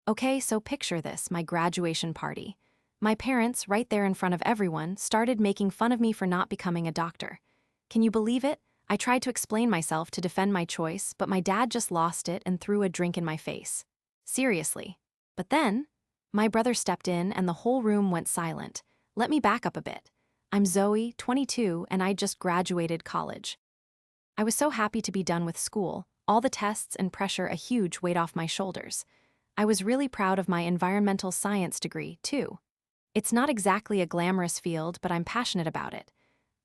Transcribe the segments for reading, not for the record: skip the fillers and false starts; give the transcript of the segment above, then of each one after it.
Okay, so picture this, my graduation party. My parents, right there in front of everyone, started making fun of me for not becoming a doctor. Can you believe it? I tried to explain myself to defend my choice, but my dad just lost it and threw a drink in my face. Seriously. But then, my brother stepped in and the whole room went silent. Let me back up a bit. I'm Zoe, 22, and I just graduated college. I was so happy to be done with school, all the tests and pressure a huge weight off my shoulders. I was really proud of my environmental science degree, too. It's not exactly a glamorous field, but I'm passionate about it.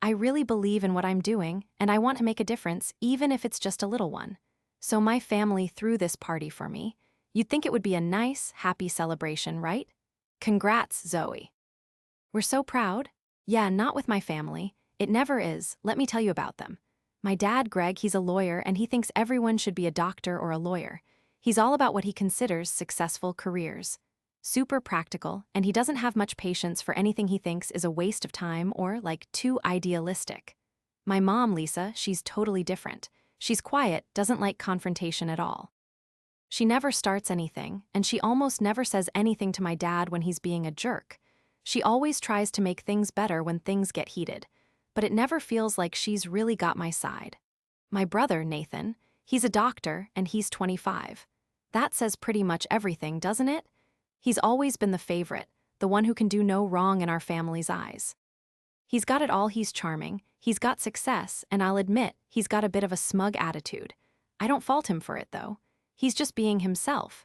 I really believe in what I'm doing, and I want to make a difference, even if it's just a little one. So my family threw this party for me. You'd think it would be a nice, happy celebration, right? Congrats, Zoe. We're so proud. Yeah, not with my family. It never is. Let me tell you about them. My dad, Greg, he's a lawyer, and he thinks everyone should be a doctor or a lawyer. He's all about what he considers successful careers. Super practical, and he doesn't have much patience for anything he thinks is a waste of time or, like, too idealistic. My mom, Lisa, she's totally different. She's quiet, doesn't like confrontation at all. She never starts anything, and she almost never says anything to my dad when he's being a jerk. She always tries to make things better when things get heated, but it never feels like she's really got my side. My brother, Nathan, he's a doctor and he's 25. That says pretty much everything, doesn't it? He's always been the favorite, the one who can do no wrong in our family's eyes. He's got it all, he's charming, he's got success, and I'll admit, he's got a bit of a smug attitude. I don't fault him for it, though. He's just being himself.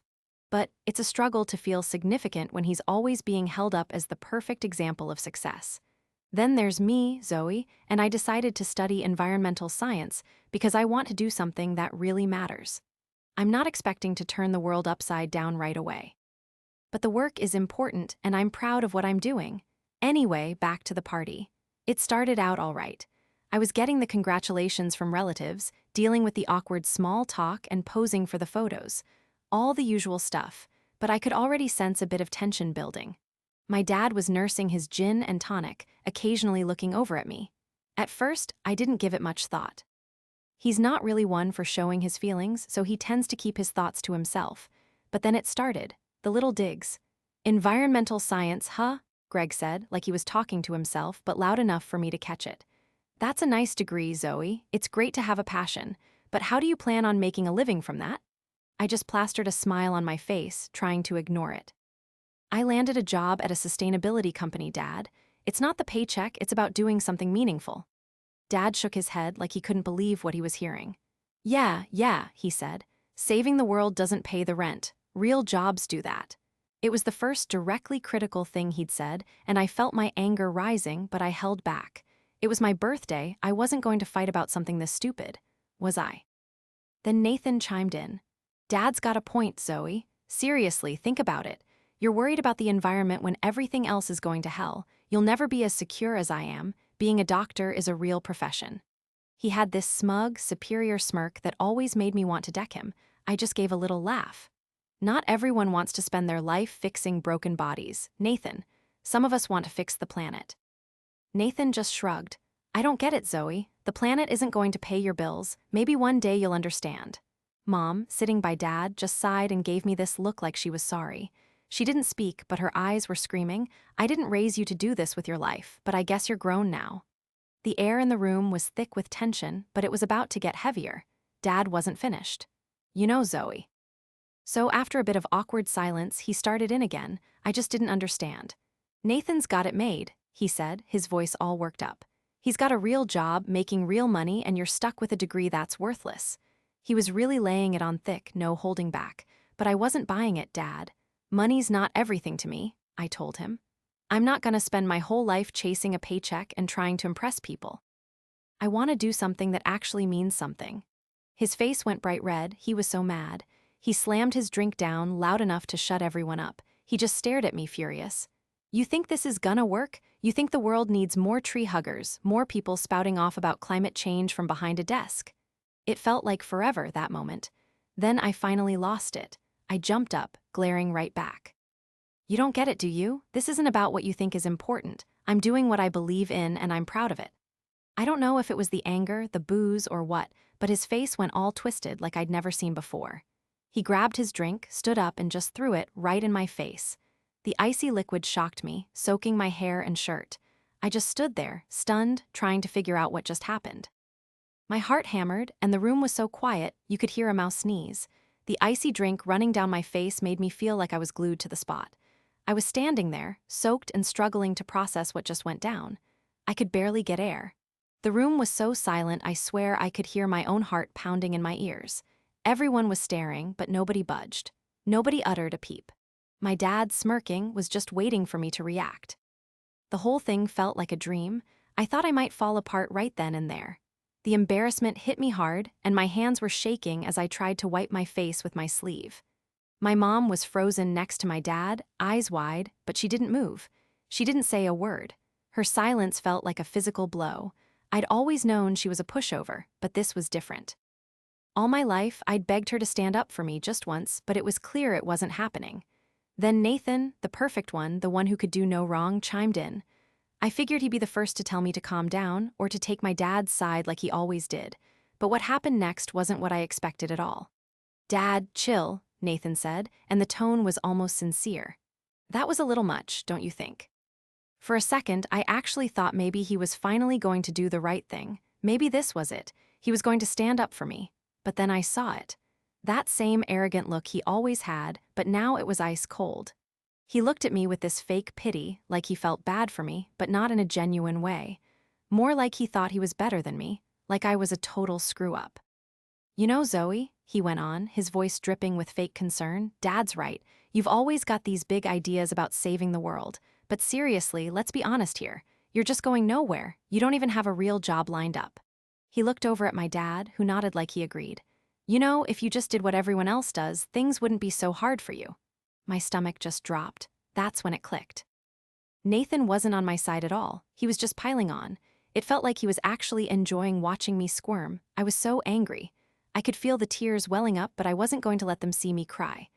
But it's a struggle to feel significant when he's always being held up as the perfect example of success. Then there's me, Zoe, and I decided to study environmental science because I want to do something that really matters. I'm not expecting to turn the world upside down right away. But the work is important and I'm proud of what I'm doing. Anyway, back to the party. It started out all right. I was getting the congratulations from relatives, dealing with the awkward small talk and posing for the photos. All the usual stuff, but I could already sense a bit of tension building. My dad was nursing his gin and tonic, occasionally looking over at me. At first, I didn't give it much thought. He's not really one for showing his feelings, so he tends to keep his thoughts to himself. But then it started, the little digs. Environmental science, huh? Greg said, like he was talking to himself, but loud enough for me to catch it. That's a nice degree, Zoe. It's great to have a passion, but how do you plan on making a living from that? I just plastered a smile on my face, trying to ignore it. I landed a job at a sustainability company, Dad. It's not the paycheck, it's about doing something meaningful. Dad shook his head like he couldn't believe what he was hearing. Yeah, he said. Saving the world doesn't pay the rent. Real jobs do that. It was the first directly critical thing he'd said, and I felt my anger rising, but I held back. It was my birthday, I wasn't going to fight about something this stupid, was I? Then Nathan chimed in. Dad's got a point, Zoe. Seriously, think about it. You're worried about the environment when everything else is going to hell. You'll never be as secure as I am. Being a doctor is a real profession. He had this smug, superior smirk that always made me want to deck him. I just gave a little laugh. Not everyone wants to spend their life fixing broken bodies, Nathan. Some of us want to fix the planet. Nathan just shrugged. I don't get it, Zoe. The planet isn't going to pay your bills. Maybe one day you'll understand. Mom, sitting by Dad, just sighed and gave me this look like she was sorry. She didn't speak, but her eyes were screaming, I didn't raise you to do this with your life, but I guess you're grown now. The air in the room was thick with tension, but it was about to get heavier. Dad wasn't finished. You know, Zoe. So after a bit of awkward silence, he started in again. I just didn't understand. Nathan's got it made, he said, his voice all worked up. He's got a real job, making real money, and you're stuck with a degree that's worthless. He was really laying it on thick, no holding back. But I wasn't buying it, Dad. Money's not everything to me, I told him. I'm not gonna spend my whole life chasing a paycheck and trying to impress people. I want to do something that actually means something. His face went bright red, he was so mad. He slammed his drink down loud enough to shut everyone up. He just stared at me furious. You think this is gonna work? You think the world needs more tree huggers, more people spouting off about climate change from behind a desk? It felt like forever, that moment. Then I finally lost it. I jumped up, glaring right back. You don't get it, do you? This isn't about what you think is important. I'm doing what I believe in and I'm proud of it. I don't know if it was the anger, the booze, or what, but his face went all twisted like I'd never seen before. He grabbed his drink, stood up, and just threw it right in my face. The icy liquid shocked me, soaking my hair and shirt. I just stood there, stunned, trying to figure out what just happened. My heart hammered, and the room was so quiet, you could hear a mouse sneeze. The icy drink running down my face made me feel like I was glued to the spot. I was standing there, soaked and struggling to process what just went down. I could barely get air. The room was so silent, I swear I could hear my own heart pounding in my ears. Everyone was staring, but nobody budged. Nobody uttered a peep. My dad, smirking, was just waiting for me to react. The whole thing felt like a dream. I thought I might fall apart right then and there. The embarrassment hit me hard, and my hands were shaking as I tried to wipe my face with my sleeve. My mom was frozen next to my dad, eyes wide, but she didn't move. She didn't say a word. Her silence felt like a physical blow. I'd always known she was a pushover, but this was different. All my life, I'd begged her to stand up for me just once, but it was clear it wasn't happening. Then Nathan, the perfect one, the one who could do no wrong, chimed in. I figured he'd be the first to tell me to calm down or to take my dad's side like he always did. But what happened next wasn't what I expected at all. "Dad, chill," Nathan said, and the tone was almost sincere. That was a little much, don't you think? For a second, I actually thought maybe he was finally going to do the right thing. Maybe this was it. He was going to stand up for me. But then I saw it. That same arrogant look he always had, but now it was ice cold. He looked at me with this fake pity, like he felt bad for me, but not in a genuine way. More like he thought he was better than me, like I was a total screw-up. "You know, Zoe," he went on, his voice dripping with fake concern, "Dad's right. You've always got these big ideas about saving the world. But seriously, let's be honest here. You're just going nowhere. You don't even have a real job lined up." He looked over at my dad, who nodded like he agreed. "You know, if you just did what everyone else does, things wouldn't be so hard for you." My stomach just dropped. That's when it clicked. Nathan wasn't on my side at all. He was just piling on. It felt like he was actually enjoying watching me squirm. I was so angry. I could feel the tears welling up, but I wasn't going to let them see me cry.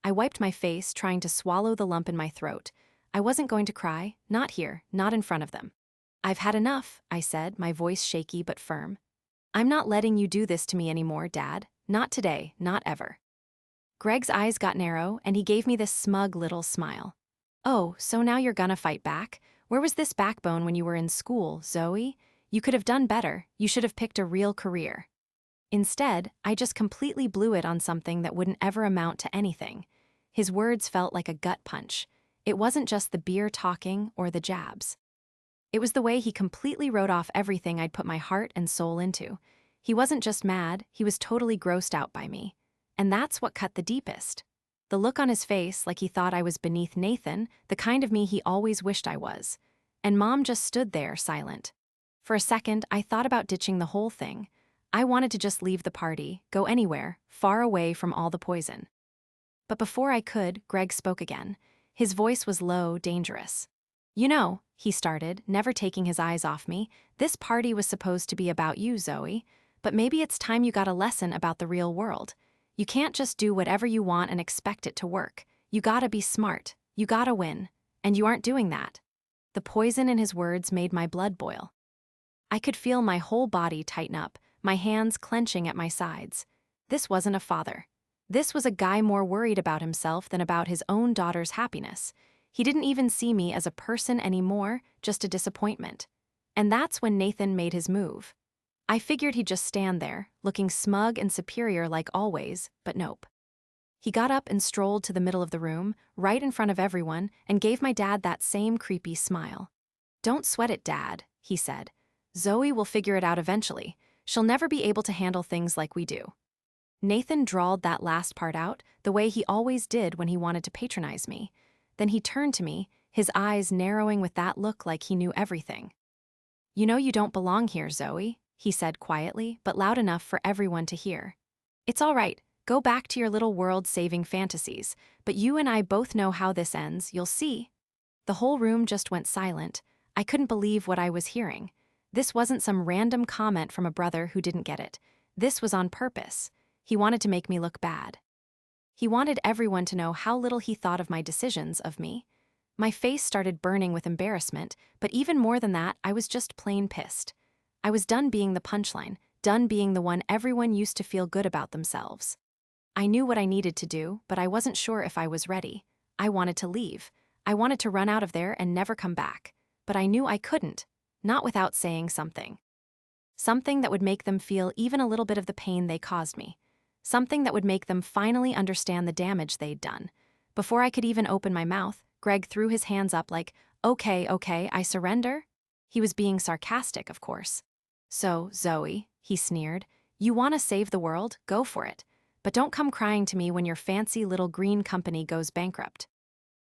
I wiped my face, trying to swallow the lump in my throat. I wasn't going to cry, not here, not in front of them. "I've had enough," I said, my voice shaky but firm. "I'm not letting you do this to me anymore, Dad. Not today, not ever." Greg's eyes got narrow, and he gave me this smug little smile. "Oh, so now you're gonna fight back? Where was this backbone when you were in school, Zoe? You could have done better. You should have picked a real career." Instead, I just completely blew it on something that wouldn't ever amount to anything. His words felt like a gut punch. It wasn't just the beer talking or the jabs. It was the way he completely wrote off everything I'd put my heart and soul into. He wasn't just mad, he was totally grossed out by me. And that's what cut the deepest. The look on his face, like he thought I was beneath Nathan, the kind of me he always wished I was. And Mom just stood there, silent. For a second, I thought about ditching the whole thing. I wanted to just leave the party, go anywhere, far away from all the poison. But before I could, Greg spoke again. His voice was low, dangerous. "You know," he started, never taking his eyes off me, "this party was supposed to be about you, Zoe. But maybe it's time you got a lesson about the real world. You can't just do whatever you want and expect it to work. You gotta be smart. You gotta win. And you aren't doing that." The poison in his words made my blood boil. I could feel my whole body tighten up, my hands clenching at my sides. This wasn't a father. This was a guy more worried about himself than about his own daughter's happiness. He didn't even see me as a person anymore, just a disappointment. And that's when Nathan made his move. I figured he'd just stand there, looking smug and superior like always, but nope. He got up and strolled to the middle of the room, right in front of everyone, and gave my dad that same creepy smile. "Don't sweat it, Dad," he said. "Zoe will figure it out eventually. She'll never be able to handle things like we do." Nathan drawled that last part out, the way he always did when he wanted to patronize me. Then he turned to me, his eyes narrowing with that look like he knew everything. "You know you don't belong here, Zoe," he said quietly, but loud enough for everyone to hear. "It's all right. Go back to your little world-saving fantasies. But you and I both know how this ends, you'll see." The whole room just went silent. I couldn't believe what I was hearing. This wasn't some random comment from a brother who didn't get it. This was on purpose. He wanted to make me look bad. He wanted everyone to know how little he thought of my decisions, of me. My face started burning with embarrassment, but even more than that, I was just plain pissed. I was done being the punchline, done being the one everyone used to feel good about themselves. I knew what I needed to do, but I wasn't sure if I was ready. I wanted to leave. I wanted to run out of there and never come back. But I knew I couldn't, not without saying something. Something that would make them feel even a little bit of the pain they caused me. Something that would make them finally understand the damage they'd done. Before I could even open my mouth, Greg threw his hands up like, okay, I surrender? He was being sarcastic, of course. So, Zoe, he sneered, you want to save the world? Go for it. But don't come crying to me when your fancy little green company goes bankrupt.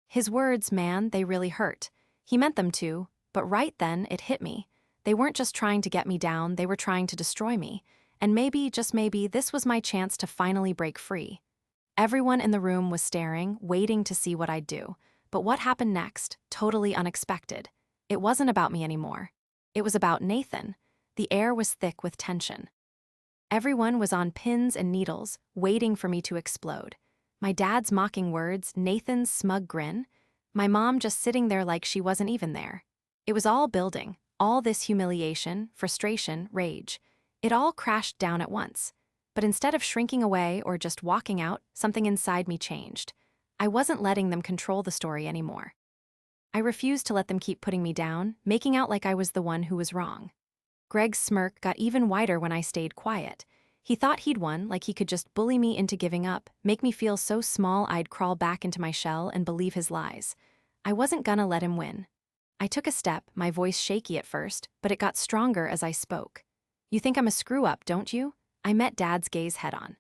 His words, man, they really hurt. He meant them to, but right then it hit me. They weren't just trying to get me down, they were trying to destroy me. And maybe, just maybe, this was my chance to finally break free. Everyone in the room was staring, waiting to see what I'd do. But what happened next, totally unexpected. It wasn't about me anymore. It was about Nathan. The air was thick with tension. Everyone was on pins and needles, waiting for me to explode. My dad's mocking words, Nathan's smug grin, my mom just sitting there like she wasn't even there. It was all building, all this humiliation, frustration, rage. It all crashed down at once. But instead of shrinking away or just walking out, something inside me changed. I wasn't letting them control the story anymore. I refused to let them keep putting me down, making out like I was the one who was wrong. Greg's smirk got even wider when I stayed quiet. He thought he'd won, like he could just bully me into giving up, make me feel so small I'd crawl back into my shell and believe his lies. I wasn't gonna let him win. I took a step, my voice shaky at first, but it got stronger as I spoke. You think I'm a screw-up, don't you? I met Dad's gaze head-on.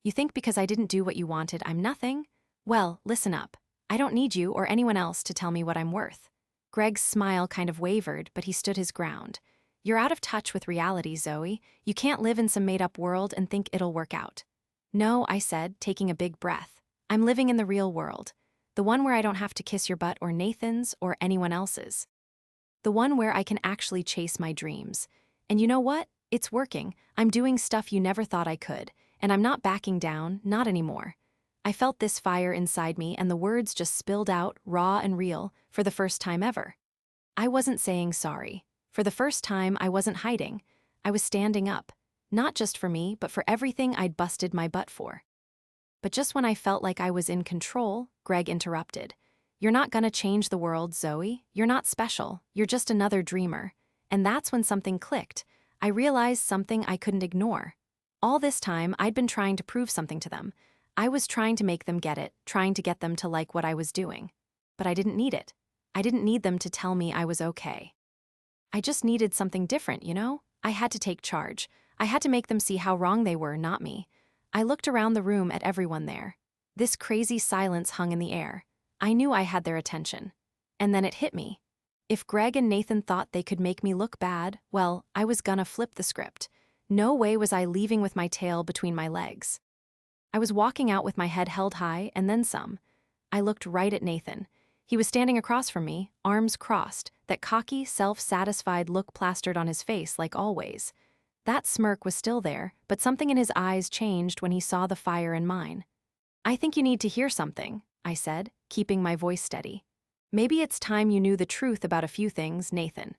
You think because I didn't do what you wanted, I'm nothing? Well, listen up. I don't need you or anyone else to tell me what I'm worth. Greg's smile kind of wavered, but he stood his ground. You're out of touch with reality, Zoe. You can't live in some made-up world and think it'll work out. No, I said, taking a big breath. I'm living in the real world. The one where I don't have to kiss your butt or Nathan's or anyone else's. The one where I can actually chase my dreams. And you know what? It's working. I'm doing stuff you never thought I could. And I'm not backing down, not anymore. I felt this fire inside me and the words just spilled out, raw and real, for the first time ever. I wasn't saying sorry. For the first time, I wasn't hiding. I was standing up. Not just for me, but for everything I'd busted my butt for. But just when I felt like I was in control, Greg interrupted. You're not gonna change the world, Zoe. You're not special. You're just another dreamer. And that's when something clicked. I realized something I couldn't ignore. All this time, I'd been trying to prove something to them. I was trying to make them get it, trying to get them to like what I was doing. But I didn't need it. I didn't need them to tell me I was okay. I just needed something different, you know? I had to take charge. I had to make them see how wrong they were, not me. I looked around the room at everyone there. This crazy silence hung in the air. I knew I had their attention. And then it hit me. If Greg and Nathan thought they could make me look bad, well, I was gonna flip the script. No way was I leaving with my tail between my legs. I was walking out with my head held high and then some. I looked right at Nathan. He was standing across from me, arms crossed, that cocky, self-satisfied look plastered on his face like always. That smirk was still there, but something in his eyes changed when he saw the fire in mine. I think you need to hear something, I said, keeping my voice steady. Maybe it's time you knew the truth about a few things, Nathan.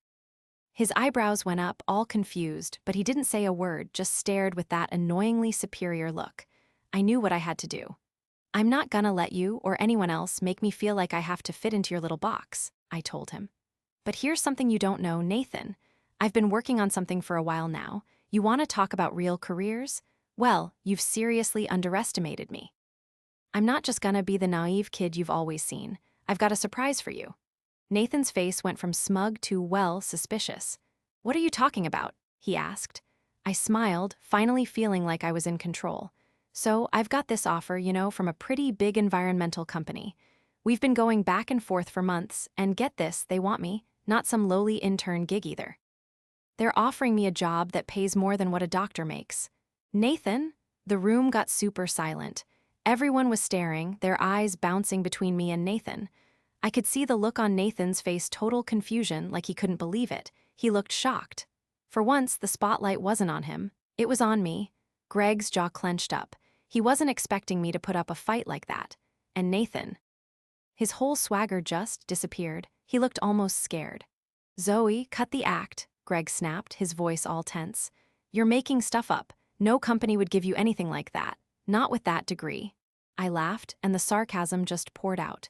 His eyebrows went up, all confused, but he didn't say a word, just stared with that annoyingly superior look. I knew what I had to do. I'm not gonna let you or anyone else make me feel like I have to fit into your little box, I told him. But here's something you don't know, Nathan. I've been working on something for a while now. You want to talk about real careers? Well, you've seriously underestimated me. I'm not just gonna be the naive kid you've always seen. I've got a surprise for you. Nathan's face went from smug to, well, suspicious. What are you talking about? He asked. I smiled, finally feeling like I was in control. So, I've got this offer, you know, from a pretty big environmental company. We've been going back and forth for months, and get this, they want me, not some lowly intern gig either. They're offering me a job that pays more than what a doctor makes. Nathan? The room got super silent. Everyone was staring, their eyes bouncing between me and Nathan. I could see the look on Nathan's face, total confusion, like he couldn't believe it. He looked shocked. For once, the spotlight wasn't on him. It was on me. Greg's jaw clenched up. He wasn't expecting me to put up a fight like that. And Nathan. His whole swagger just disappeared. He looked almost scared. Zoe, cut the act, Greg snapped, his voice all tense. You're making stuff up. No company would give you anything like that. Not with that degree. I laughed, and the sarcasm just poured out.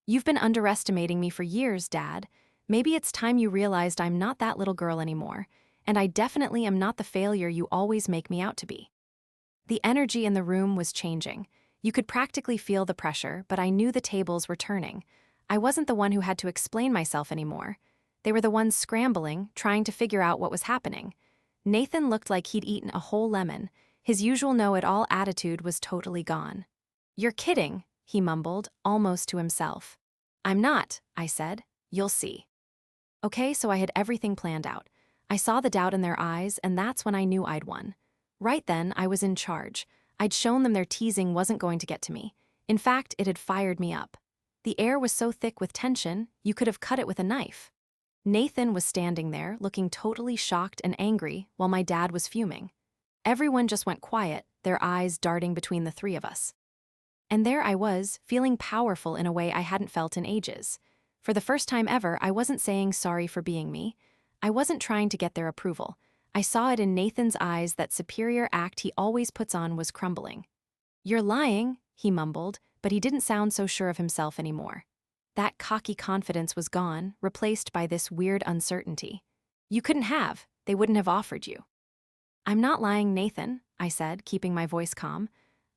You've been underestimating me for years, Dad. Maybe it's time you realized I'm not that little girl anymore, and I definitely am not the failure you always make me out to be. The energy in the room was changing. You could practically feel the pressure, but I knew the tables were turning. I wasn't the one who had to explain myself anymore. They were the ones scrambling, trying to figure out what was happening. Nathan looked like he'd eaten a whole lemon. His usual know-it-all attitude was totally gone. "You're kidding," he mumbled, almost to himself. "I'm not," I said. "You'll see." Okay, so I had everything planned out. I saw the doubt in their eyes, and that's when I knew I'd won. Right then, I was in charge. I'd shown them their teasing wasn't going to get to me. In fact, it had fired me up. The air was so thick with tension, you could have cut it with a knife. Nathan was standing there, looking totally shocked and angry, while my dad was fuming. Everyone just went quiet, their eyes darting between the three of us. And there I was, feeling powerful in a way I hadn't felt in ages. For the first time ever, I wasn't saying sorry for being me. I wasn't trying to get their approval. I saw it in Nathan's eyes that superior act he always puts on was crumbling. "You're lying," he mumbled, but he didn't sound so sure of himself anymore. That cocky confidence was gone, replaced by this weird uncertainty. "You couldn't have. They wouldn't have offered you." "I'm not lying, Nathan," I said, keeping my voice calm.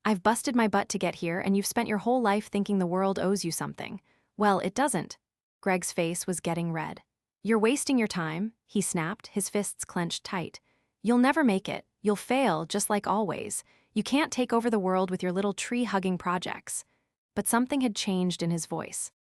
"I've busted my butt to get here, and you've spent your whole life thinking the world owes you something. Well, it doesn't." Greg's face was getting red. "You're wasting your time," he snapped, his fists clenched tight. "You'll never make it. You'll fail, just like always. You can't take over the world with your little tree-hugging projects." But something had changed in his voice.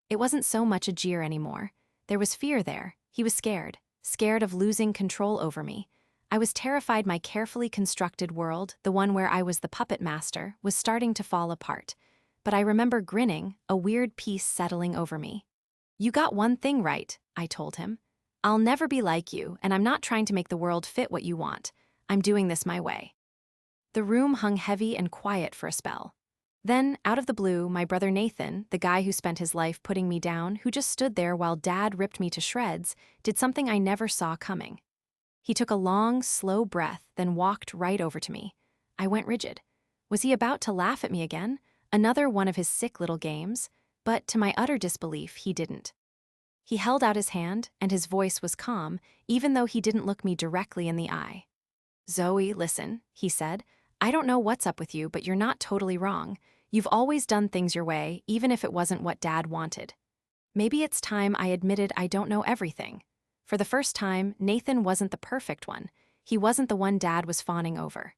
It wasn't so much a jeer anymore. There was fear there. He was scared of losing control over me. I was terrified my carefully constructed world, the one where I was the puppet master, was starting to fall apart. But I remember grinning, a weird peace settling over me. "You got one thing right," I told him. "I'll never be like you, and I'm not trying to make the world fit what you want. I'm doing this my way." The room hung heavy and quiet for a spell. Then, out of the blue, my brother Nathan, the guy who spent his life putting me down, who just stood there while Dad ripped me to shreds, did something I never saw coming. He took a long, slow breath, then walked right over to me. I went rigid. Was he about to laugh at me again? Another one of his sick little games? But to my utter disbelief, he didn't. He held out his hand, and his voice was calm, even though he didn't look me directly in the eye. "Zoe, listen," he said. "I don't know what's up with you, but you're not totally wrong. You've always done things your way, even if it wasn't what Dad wanted. Maybe it's time I admitted I don't know everything." For the first time, Nathan wasn't the perfect one. He wasn't the one Dad was fawning over.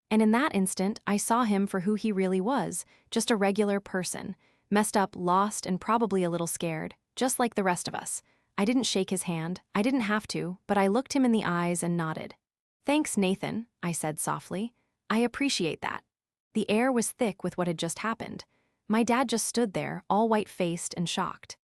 And in that instant, I saw him for who he really was, just a regular person, messed up, lost, and probably a little scared, just like the rest of us. I didn't shake his hand. I didn't have to, but I looked him in the eyes and nodded. "Thanks, Nathan," I said softly. "I appreciate that." The air was thick with what had just happened. My dad just stood there, all white-faced and shocked.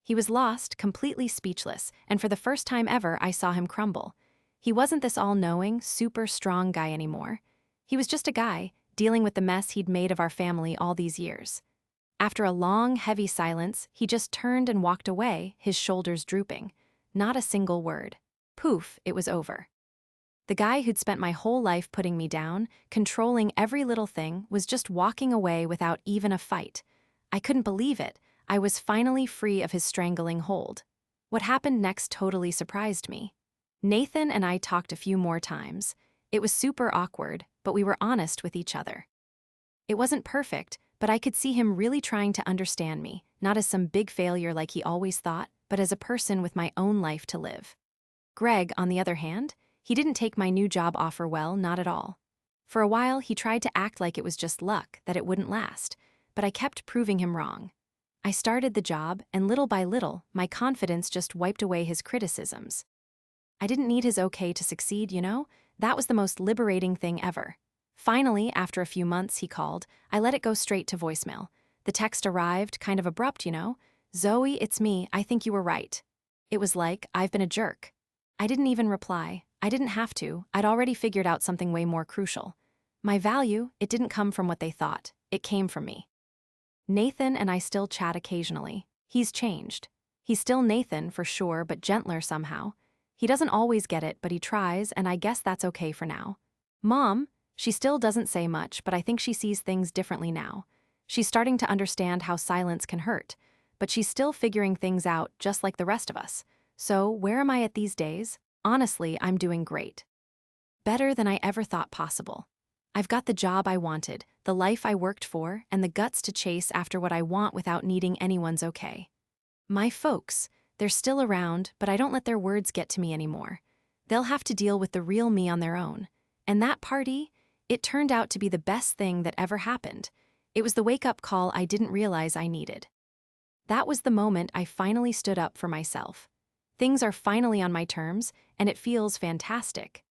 He was lost, completely speechless, and for the first time ever, I saw him crumble. He wasn't this all-knowing, super strong guy anymore. He was just a guy, dealing with the mess he'd made of our family all these years. After a long, heavy silence, he just turned and walked away, his shoulders drooping. Not a single word. Poof, it was over. The guy who'd spent my whole life putting me down, controlling every little thing, was just walking away without even a fight. I couldn't believe it. I was finally free of his strangling hold. What happened next totally surprised me. Nathan and I talked a few more times. It was super awkward, but we were honest with each other. It wasn't perfect, but I could see him really trying to understand me, not as some big failure like he always thought, but as a person with my own life to live. Greg, on the other hand, he didn't take my new job offer well, not at all. For a while, he tried to act like it was just luck, that it wouldn't last, but I kept proving him wrong. I started the job, and little by little, my confidence just wiped away his criticisms. I didn't need his okay to succeed, you know? That was the most liberating thing ever. Finally, after a few months, he called. I let it go straight to voicemail. The text arrived, kind of abrupt, you know? "Zoe, it's me. I think you were right." It was like, I've been a jerk. I didn't even reply. I didn't have to. I'd already figured out something way more crucial. My value, it didn't come from what they thought. It came from me. Nathan and I still chat occasionally. He's changed. He's still Nathan, for sure, but gentler somehow. He doesn't always get it, but he tries, and I guess that's okay for now. "Mom," She still doesn't say much, but I think she sees things differently now. She's starting to understand how silence can hurt, but she's still figuring things out just like the rest of us. So, where am I at these days? Honestly, I'm doing great. Better than I ever thought possible. I've got the job I wanted, the life I worked for, and the guts to chase after what I want without needing anyone's okay. My folks, they're still around, but I don't let their words get to me anymore. They'll have to deal with the real me on their own. And that party, it turned out to be the best thing that ever happened. It was the wake-up call I didn't realize I needed. That was the moment I finally stood up for myself. Things are finally on my terms, and it feels fantastic.